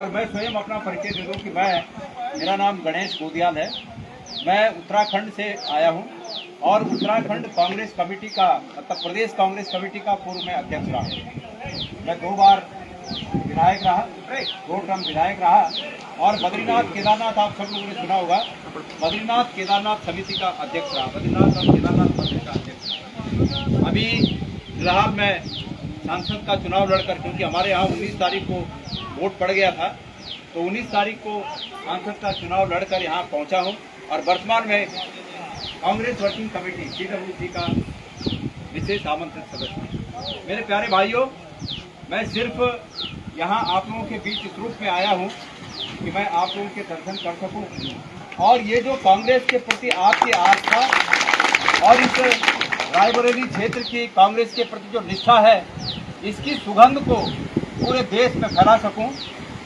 मैं स्वयं अपना परिचय दे दूं कि मेरा नाम गणेश गोदियाल है। मैं उत्तराखंड से आया हूं और उत्तराखंड कांग्रेस कमेटी का मतलब प्रदेश कांग्रेस कमेटी का पूर्व में अध्यक्ष रहा। मैं 2 बार विधायक रहा, 2 टर्म विधायक रहा और बद्रीनाथ केदारनाथ, आप सब लोगों ने सुना होगा, बद्रीनाथ केदारनाथ समिति का अध्यक्ष रहा, बद्रीनाथ और केदारनाथ समिति का अध्यक्ष रहा। अभी फिलहाल मैं सांसद का चुनाव लड़कर, क्योंकि हमारे यहाँ 19 तारीख को वोट पड़ गया था, तो 19 तारीख को सांसद का चुनाव लड़कर यहाँ पहुँचा हूँ और वर्तमान में कांग्रेस वर्किंग कमेटी CWC का विशेष आमंत्रित सदस्य। मेरे प्यारे भाइयों, मैं सिर्फ यहाँ आप लोगों के बीच इस रूप में आया हूँ कि मैं आप लोगों के दर्शन कर सकूँ और ये जो कांग्रेस के प्रति आपकी आस्था और इस रायबरेली क्षेत्र की कांग्रेस के प्रति जो निष्ठा है, इसकी सुगंध को पूरे देश में फैला सकूं,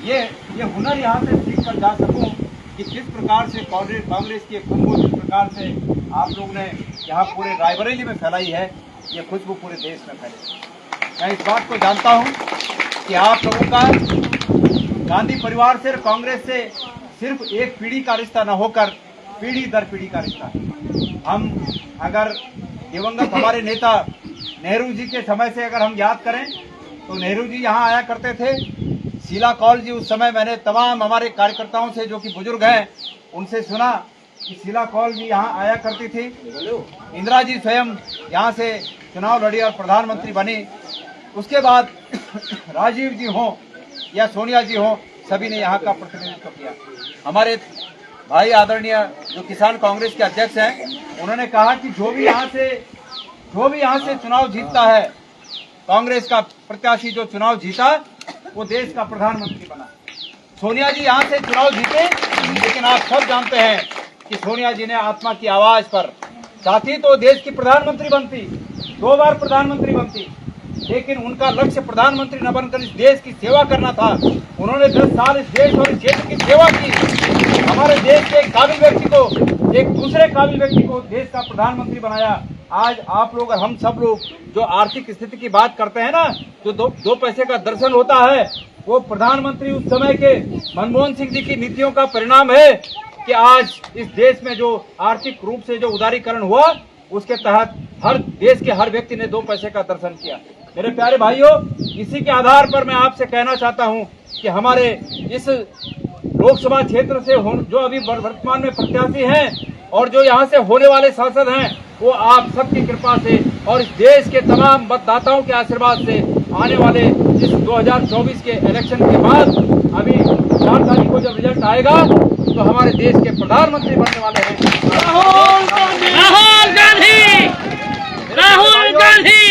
ये हुनर यहाँ से सीख कर जा सकूं कि किस प्रकार से कांग्रेस की खुशबू जिस प्रकार से आप लोग ने यहाँ पूरे रायबरेली में फैलाई है, ये खुशबू पूरे देश में फैले। मैं इस बात को जानता हूँ कि आप लोगों का गांधी परिवार से, कांग्रेस से सिर्फ एक पीढ़ी का रिश्ता न होकर पीढ़ी दर पीढ़ी का रिश्ता है। हम अगर दिवंगत हमारे नेता नेहरू जी के समय से अगर हम याद करें तो नेहरू जी यहाँ आया करते थे। शीला कौल जी, उस समय मैंने तमाम हमारे कार्यकर्ताओं से जो कि बुजुर्ग हैं उनसे सुना कि शीला कौल जी यहाँ आया करती थी। इंदिरा जी स्वयं यहाँ से चुनाव लड़ी और प्रधानमंत्री बनी। उसके बाद राजीव जी हों या सोनिया जी हों, सभी ने यहाँ का प्रतिनिधित्व किया। हमारे भाई आदरणीय जो किसान कांग्रेस के अध्यक्ष हैं, उन्होंने कहा कि जो भी यहाँ से चुनाव जीतता है, कांग्रेस का प्रत्याशी जो चुनाव जीता वो देश का प्रधानमंत्री बना। सोनिया जी यहाँ से चुनाव जीते, लेकिन आप सब जानते हैं कि सोनिया जी ने आत्मा की आवाज पर चाहती तो देश की प्रधानमंत्री बनती, 2 बार प्रधानमंत्री बनती, लेकिन उनका लक्ष्य प्रधानमंत्री न बनकर इस देश की सेवा करना था। उन्होंने 10 साल इस देश और इस क्षेत्र की सेवा की। हमारे देश के एक काबिल व्यक्ति को, एक दूसरे काबिल व्यक्ति को देश का प्रधानमंत्री बनाया। आज आप लोग और हम सब लोग जो आर्थिक स्थिति की बात करते हैं ना, जो दो पैसे का दर्शन होता है, वो प्रधानमंत्री उस समय के मनमोहन सिंह जी की नीतियों का परिणाम है कि आज इस देश में जो आर्थिक रूप से जो उदारीकरण हुआ, उसके तहत हर देश के हर व्यक्ति ने 2 पैसे का दर्शन किया। मेरे प्यारे भाइयों, इसी के आधार पर मैं आपसे कहना चाहता हूं कि हमारे इस लोकसभा क्षेत्र से जो अभी वर्तमान में प्रत्याशी हैं और जो यहाँ से होने वाले सांसद हैं, वो आप सबकी कृपा से और इस देश के तमाम मतदाताओं के आशीर्वाद से आने वाले इस 2024 के इलेक्शन के बाद अभी 4 तारीख को जब रिजल्ट आएगा तो हमारे देश के प्रधानमंत्री बनने वाले हैं राहुल गांधी।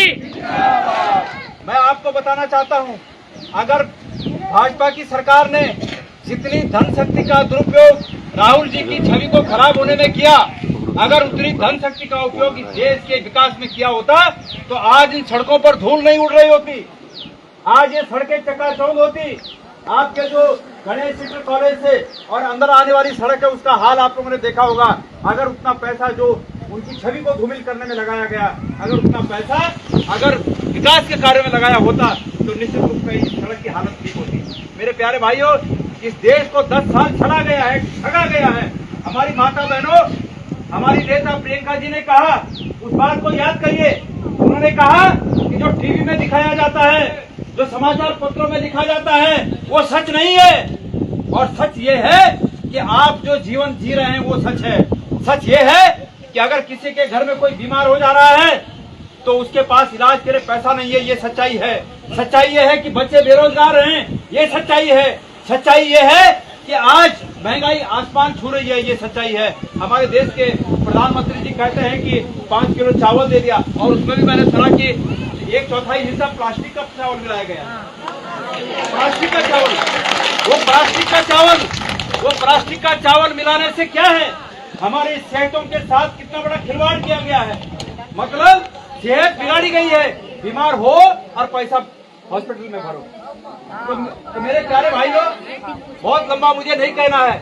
मैं आपको बताना चाहता हूं, अगर भाजपा की सरकार ने जितनी धन शक्ति का दुरुपयोग राहुल जी की छवि को खराब होने में किया, अगर उतनी धन शक्ति का उपयोग इस देश के विकास में किया होता तो आज इन सड़कों पर धूल नहीं उड़ रही होती, आज ये सड़कें चकाचौंध होती। आपके जो गणेश इंटर कॉलेज से और अंदर आने वाली सड़क है, उसका हाल आप लोगों ने देखा होगा। अगर उतना पैसा जो उनकी छवि को धूमिल करने में लगाया गया, अगर उतना पैसा अगर विकास के कार्य में लगाया होता तो निश्चित रूप से इस सड़क की हालत ठीक होती। मेरे प्यारे भाइयों, इस देश को 10 साल ठगा गया है। हमारी माता बहनों, हमारी नेता प्रियंका जी ने कहा, उस बात को याद करिए, उन्होंने कहा कि जो टीवी में दिखाया जाता है, जो समाचार पत्रों में लिखा जाता है, वो सच नहीं है। और सच ये है कि आप जो जीवन जी रहे हैं वो सच है। सच ये है कि अगर किसी के घर में कोई बीमार हो जा रहा है तो उसके पास इलाज के लिए पैसा नहीं है, ये सच्चाई है। सच्चाई ये है कि बच्चे बेरोजगार हैं, ये सच्चाई है। सच्चाई ये है कि आज महंगाई आसमान छू रही है, ये सच्चाई है। हमारे देश के प्रधानमंत्री जी कहते हैं कि 5 किलो चावल दे दिया, और उसमें भी मैंने सुना कि 1/4 हिस्सा प्लास्टिक का चावल मिलाया गया। प्लास्टिक का चावल, वो प्लास्टिक का चावल मिलाने से क्या है, हमारे सेहतों के साथ कितना बड़ा खिलवाड़ किया गया है। मतलब सेहत बिगाड़ी गई है, बीमार हो और पैसा हॉस्पिटल में भरो। तो मेरे प्यारे भाइयों, बहुत लंबा मुझे नहीं कहना है,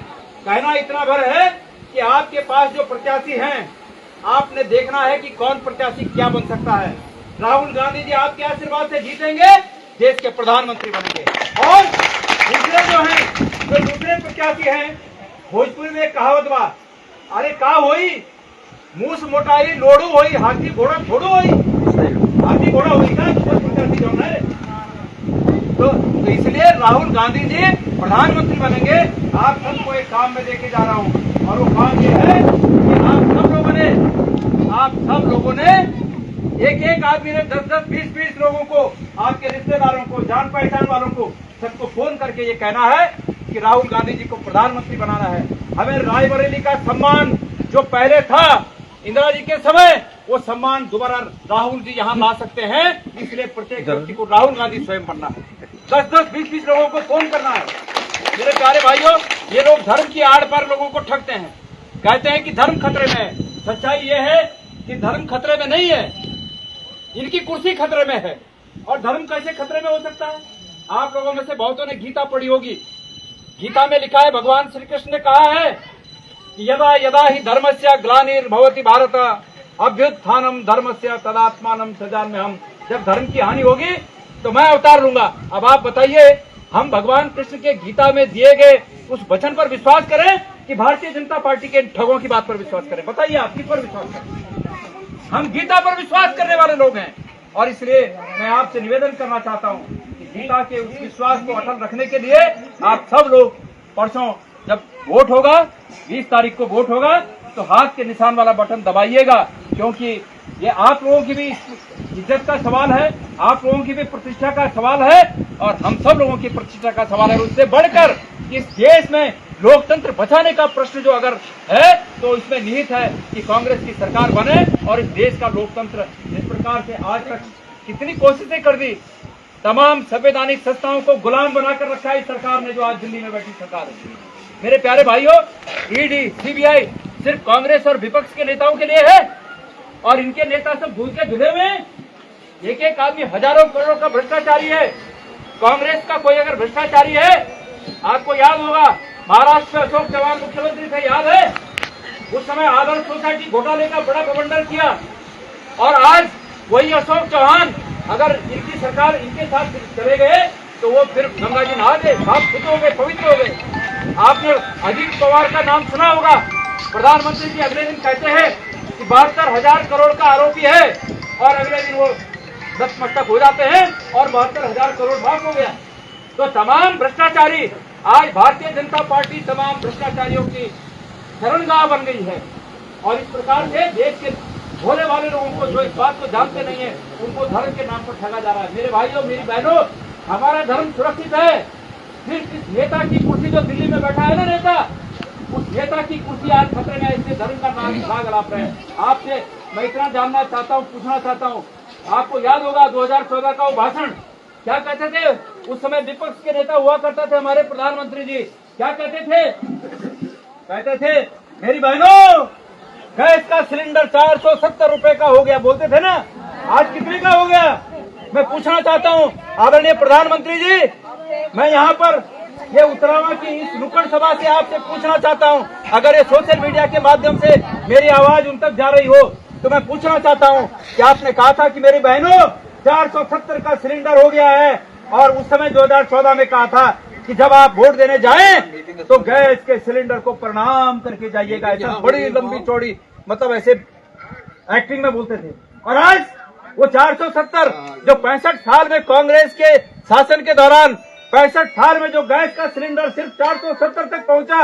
कहना इतना भर है कि आपके पास जो प्रत्याशी हैं, आपने देखना है कि कौन प्रत्याशी क्या बन सकता है। राहुल गांधी जी आपके आशीर्वाद से जीतेंगे, देश के प्रधानमंत्री बनेंगे और दूसरे जो हैं, जो दूसरे प्रत्याशी हैं, भोजपुरी में एक कहावत बा, अरे का होई मूस मोटाई लोड़ू होई हाथी घोड़ा थोड़ू होई, हाथी घोड़ा होई का दूसरे प्रत्याशी जो है। तो इसलिए राहुल गांधी जी प्रधानमंत्री बनेंगे। आप सबको एक काम में लेके जा रहा हूँ, और वो काम ये है कि आप सब लोगों ने एक एक आदमी ने 10-10, 20-20 लोगों को, आपके रिश्तेदारों को, जान पहचान वालों को, सबको फोन करके ये कहना है कि राहुल गांधी जी को प्रधानमंत्री बनाना है। हमें रायबरेली का सम्मान जो पहले था इंदिरा जी के समय, वो सम्मान दोबारा राहुल जी यहाँ ला सकते हैं। इसलिए प्रत्येक व्यक्ति को राहुल गांधी स्वयं बनना है। 10-10, 20-20 लोगों को फोन करना है। मेरे प्यारे भाइयों, ये लोग धर्म की आड़ पर लोगों को ठगते हैं, कहते हैं कि धर्म खतरे में है। सच्चाई ये है कि धर्म खतरे में नहीं है, इनकी कुर्सी खतरे में है। और धर्म कैसे खतरे में हो सकता है? आप लोगों में से बहुतों ने गीता पढ़ी होगी। गीता में लिखा है, भगवान श्री कृष्ण ने कहा है कि यदा यदा ही धर्मस्य ग्लानिर्भवति भारत अभ्युत्थानम धर्मस्य तदात्मानं सृजाम्यहम्। जब धर्म की हानि होगी तो मैं अवतार लूंगा। अब आप बताइए, हम भगवान कृष्ण के गीता में दिए गए उस वचन पर विश्वास करें कि भारतीय जनता पार्टी के ठगों की बात पर विश्वास करें? बताइए, आप किस पर विश्वास करें? हम गीता पर विश्वास करने वाले लोग हैं, और इसलिए मैं आपसे निवेदन करना चाहता हूं कि गीता के उस विश्वास को अटल रखने के लिए आप सब लोग परसों जब वोट होगा, 20 तारीख को वोट होगा, तो हाथ के निशान वाला बटन दबाइएगा, क्योंकि ये आप लोगों की भी इज्जत का सवाल है, आप लोगों की भी प्रतिष्ठा का सवाल है, और हम सब लोगों की प्रतिष्ठा का सवाल है। उससे बढ़कर इस देश में लोकतंत्र बचाने का प्रश्न जो अगर है, तो इसमें निहित है कि कांग्रेस की सरकार बने और इस देश का लोकतंत्र, जिस प्रकार से आज तक कितनी कोशिशें कर दी, तमाम संवैधानिक संस्थाओं को गुलाम बनाकर रखा है इस सरकार ने, जो आज दिल्ली में बैठी सरकार है। मेरे प्यारे भाइयों, ईडी, सीबीआई सिर्फ कांग्रेस और विपक्ष के नेताओं के लिए है, और इनके नेता सब भूल के धुले में एक एक आदमी हजारों करोड़ों का भ्रष्टाचारी है। कांग्रेस का कोई अगर भ्रष्टाचारी है, आपको याद होगा महाराष्ट्र में अशोक चौहान मुख्यमंत्री थे, याद है? उस समय आदर्श सोसाइटी घोटाले का बड़ा प्रबंधन किया, और आज वही अशोक चौहान अगर इनकी सरकार इनके साथ चले गए तो वो फिर गंगा जी नहा गए, साफ शुद्ध हो गए, पवित्र हो गए। आपने अजीत पवार का नाम सुना होगा। प्रधानमंत्री जी अगले दिन कहते हैं कि 72,000 करोड़ का आरोपी है, और अगले दिन वो नतमस्तक हो जाते हैं और 72,000 करोड़ माफ हो गया। तो तमाम भ्रष्टाचारी, आज भारतीय जनता पार्टी तमाम भ्रष्टाचारियों की शरणगाह बन गई है, और इस प्रकार से देश के भोले वाले लोगों को, जो इस बात को जानते नहीं है, उनको धर्म के नाम पर ठगा जा रहा है। मेरे भाइयों, मेरी बहनों, हमारा धर्म सुरक्षित है। सिर्फ इस नेता की कुर्सी जो दिल्ली में बैठा है ना नेता, उस नेता की कुर्सी आज खतरे में है, इसलिए धर्म का नाम भाग अलाप रहे हैं। आपसे मैं इतना जानना चाहता हूँ, पूछना चाहता हूँ, आपको याद होगा 2014 का वो भाषण, क्या कहते थे? उस समय विपक्ष के नेता हुआ करते थे हमारे प्रधानमंत्री जी, क्या कहते थे? कहते थे, मेरी बहनों, गैस का सिलेंडर 470 रुपए का हो गया, बोलते थे ना। आज कितने का हो गया? मैं पूछना चाहता हूं आदरणीय प्रधानमंत्री जी, मैं यहाँ पर ये उतरावा की इस नुक्कड़ सभा से आपसे पूछना चाहता हूं, अगर ये सोशल मीडिया के माध्यम से मेरी आवाज उन तक जा रही हो, तो मैं पूछना चाहता हूं कि आपने कहा था कि मेरी बहनों 470 का सिलेंडर हो गया है, और उस समय 2014 में कहा था कि जब आप वोट देने जाएं तो गैस के सिलेंडर को प्रणाम करके जाइएगा। ऐसा बड़ी लंबी चौड़ी, मतलब ऐसे एक्टिंग में बोलते थे। और आज वो 470 जो 65 साल में कांग्रेस के शासन के दौरान 65 साल में जो गैस का सिलेंडर सिर्फ 470 तक पहुंचा,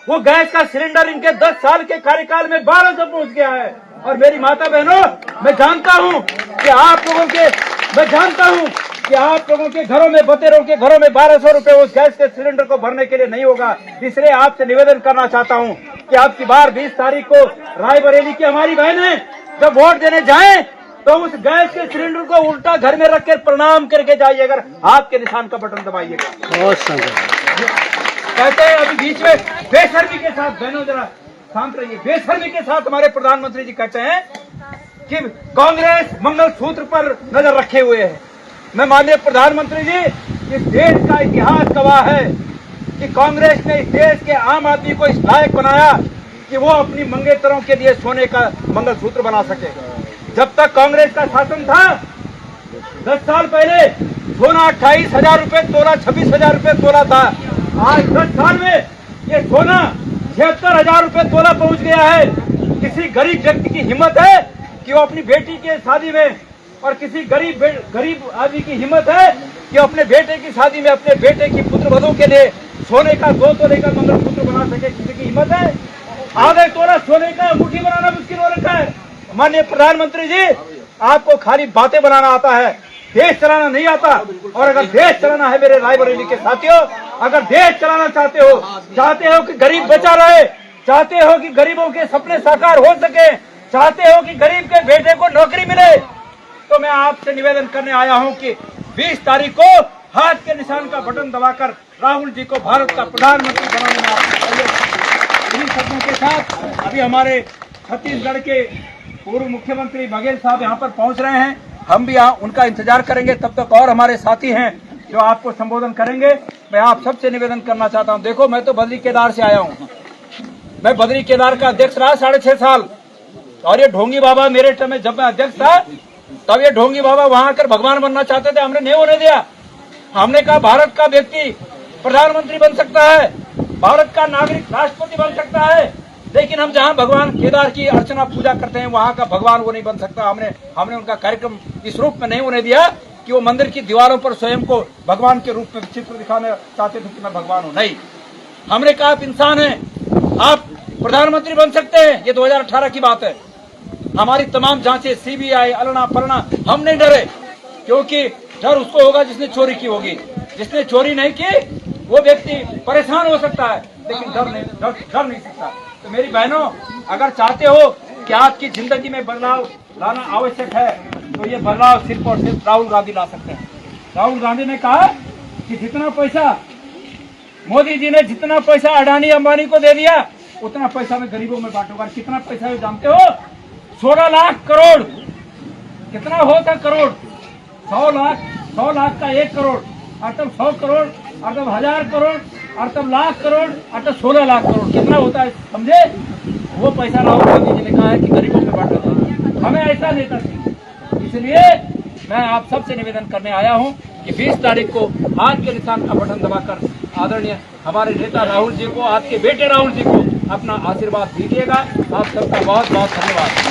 वो गैस का सिलेंडर इनके 10 साल के कार्यकाल में 1200 पहुंच गया है। और मेरी माता बहनों, मैं जानता हूं कि आप लोगों के घरों में, बतेरों के घरों में 1200 रुपए उस गैस के सिलेंडर को भरने के लिए नहीं होगा। इसलिए आपसे निवेदन करना चाहता हूं कि अब की बार 20 तारीख को रायबरेली की हमारी बहनें जब वोट देने जाएं, तो उस गैस के सिलेंडर को उल्टा घर में रखकर प्रणाम करके जाइए, अगर हाथ के निशान का बटन दबाइएगा। बहुत कहते हैं अभी बीच में बेशर्मी के साथ, बहनों जरा शांत रहिए, बेशर्मी के साथ हमारे प्रधानमंत्री जी कहते हैं कि कांग्रेस मंगलसूत्र पर नजर रखे हुए है। मैं माननीय प्रधानमंत्री जी, इस देश का इतिहास गवाह है कि कांग्रेस ने इस देश के आम आदमी को इस लायक बनाया कि वो अपनी मंगेतरों के लिए सोने का मंगलसूत्र बना सके। जब तक कांग्रेस का शासन था, 10 साल पहले सोना 28,000 रुपए तोला, 26,000 रुपए तोला था। आज 10 साल में ये सोना 76,000 रुपए तोला पहुंच गया है। किसी गरीब व्यक्ति की हिम्मत है कि वो अपनी बेटी के शादी में, और किसी गरीब आदमी की हिम्मत है कि वो अपने बेटे की शादी में अपने बेटे की पुत्र वधू के लिए सोने का 2 तोले का मंगलसूत्र बना सके? किसी की हिम्मत है? आधे तोला सोने का मुट्ठी बनाना मुश्किल हो रखा है। माननीय प्रधानमंत्री जी, आपको खाली बातें बनाना आता है, देश चलाना नहीं आता। और अगर देश चलाना है मेरे रायबरेली के साथियों, अगर देश चलाना चाहते हो कि गरीब बचा रहे, चाहते हो कि गरीबों के सपने साकार हो सके, चाहते हो कि गरीब के बेटे को नौकरी मिले, तो मैं आपसे निवेदन करने आया हूं कि 20 तारीख को हाथ के निशान का बटन दबाकर राहुल जी को भारत का प्रधानमंत्री बनाने में आप इन्हीं शब्दों के साथ अभी हमारे छत्तीसगढ़ के पूर्व मुख्यमंत्री बघेल साहब यहाँ पर पहुंच रहे हैं। हम भी यहाँ उनका इंतजार करेंगे। तब तक और हमारे साथी हैं जो आपको संबोधन करेंगे। मैं आप सबसे निवेदन करना चाहता हूँ, देखो मैं तो बद्री केदार से आया हूँ। मैं बद्री केदार का अध्यक्ष रहा 6.5 साल, और ये ढोंगी बाबा मेरे टर्म में जब मैं अध्यक्ष था तब ये ढोंगी बाबा वहां आकर भगवान बनना चाहते थे, हमने नहीं होने दिया। हमने कहा भारत का व्यक्ति प्रधानमंत्री बन सकता है, भारत का नागरिक राष्ट्रपति बन सकता है, लेकिन हम जहां भगवान केदार की अर्चना पूजा करते हैं वहां का भगवान वो नहीं बन सकता। हमने उनका कार्यक्रम इस रूप में नहीं होने दिया कि वो मंदिर की दीवारों पर स्वयं को भगवान के रूप में चित्र दिखाना चाहते थे कि मैं भगवान हूं। नहीं, हमने कहा आप इंसान हैं, आप प्रधानमंत्री बन सकते हैं। ये 2018 की बात है। हमारी तमाम जांचें, सीबीआई, अलना पलना, हम नहीं डरे, क्योंकि डर उसको होगा जिसने चोरी की होगी। जिसने चोरी नहीं की वो व्यक्ति परेशान हो सकता है, लेकिन डर नहीं सकता। तो मेरी बहनों, अगर चाहते हो कि आपकी जिंदगी में बदलाव लाना आवश्यक है, तो ये बदलाव सिर्फ और सिर्फ राहुल गांधी ला सकते हैं। राहुल गांधी ने कहा कि जितना पैसा मोदी जी ने जितना पैसा अडानी अंबानी को दे दिया उतना पैसा मैं गरीबों में बांटूंगा। कितना पैसा है जानते हो? 16 लाख करोड़। कितना होता करोड़? 100 लाख का 1 करोड़, अर्थात 100 करोड़, अर्थात 1000 करोड़, अर्थात लाख करोड़, अर्थात 16 लाख करोड़। कितना होता है समझे? वो पैसा राहुल गांधी जी ने कहा है कि गरीबों में बांटा। हमें ऐसा नेता चाहिए। इसलिए मैं आप सबसे निवेदन करने आया हूं कि 20 तारीख को हाथ के निशान का बटन दबाकर आदरणीय हमारे नेता राहुल जी को, आपके बेटे राहुल जी को अपना आशीर्वाद दीजिएगा। आप सबका बहुत बहुत धन्यवाद।